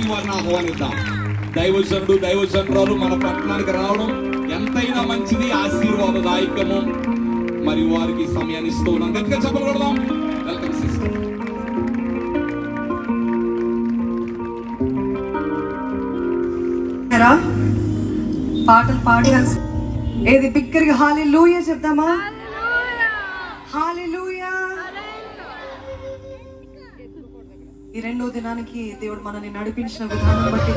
వారిని ఆహ్వానిద్దాం. దైవజనురాలు మన పట్టణానికి రావడం ఎంతైనా మంచిది, ఆశీర్వాదదాయకము. మరి వారికి సమయాన్ని ఇస్తూ ఉన్నాం. గట్టిగా చప్పట్లు కొడదాం. Welcome sister. పాటలు పాడి ఏది బిగ్గరగా హల్లెలూయా చెప్దామా? హల్లెలూయా. ఈ రెండో దినానికి దేవుడు మనల్ని నడిపించిన విధానం బట్టి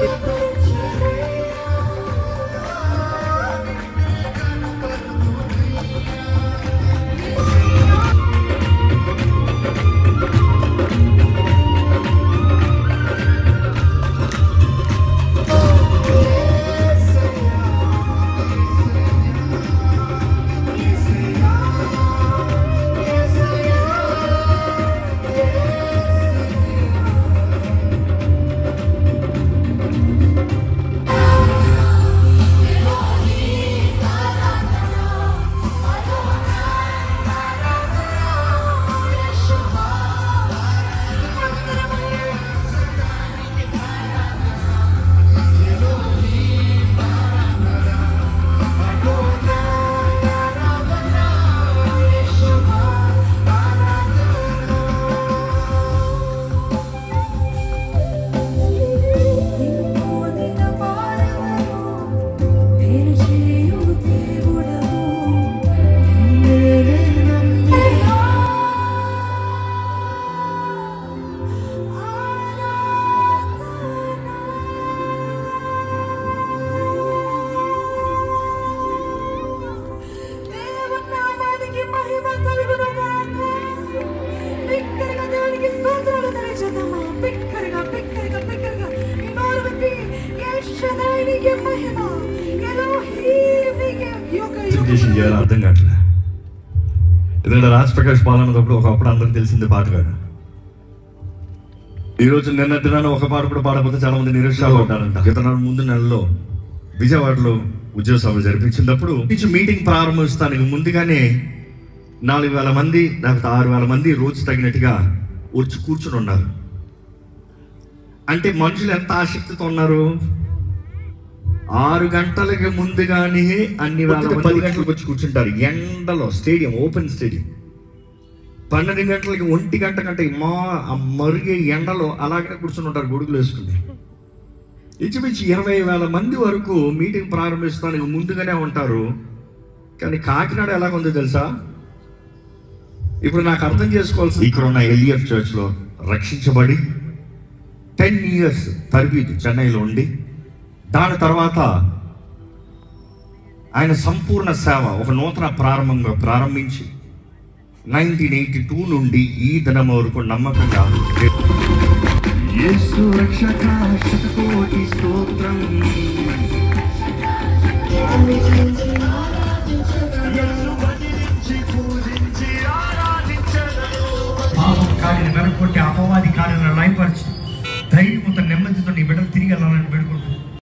చేయాలి అర్థం కావట్లే. ఎందుకంటే రాజ్ ప్రకాష్ పాలనప్పుడు ఒకప్పుడు అందరికి తెలిసింది పాటగాడు. ఈరోజు నిన్న దినాన్ని ఒక పాట కూడా పాడకపోతే చాలా మంది నిరుత్సాహంగా ఉంటారంట. గత ముందు నెలలో విజయవాడలో ఉద్యోగ సభలు జరిపించినప్పుడు మీటింగ్ ప్రారంభిస్తానికి ముందుగానే 4,000 మంది లేకపోతే 6,000 మంది రోజు తగినట్టుగా వచ్చి కూర్చుని ఉన్నారు. అంటే మనుషులు ఎంత ఆసక్తితో ఉన్నారు. 6 గంటలకి ముందుగానే అన్ని 10 గంటలకు వచ్చి కూర్చుంటారు ఎండలో. Stadium open stadium. 12 గంటలకి 1 గంట కంటే మరిగే ఎండలో అలాగే కూర్చుని ఉంటారు గొడుగులు వేసుకుని. ఇంచుమించు 20,000 మంది వరకు మీటింగ్ ప్రారంభిస్తానికి ముందుగానే ఉంటారు. కానీ కాకినాడ ఎలాగుందో తెలుసా? ఇప్పుడు నాకు అర్థం చేసుకోవాల్సి, ఇక్కడ ఉన్న ఎల్ఈఎఫ్ చర్చ్లో రక్షించబడి 10 years తరబీదు చెన్నైలో ఉండి, దాని తర్వాత ఆయన సంపూర్ణ సేవ ఒక నూతన ప్రారంభంగా ప్రారంభించి 1982 నుండి ఈ దినం వరకు నమ్మకంగా యేసు రక్షక శతకోటి స్తోత్రం.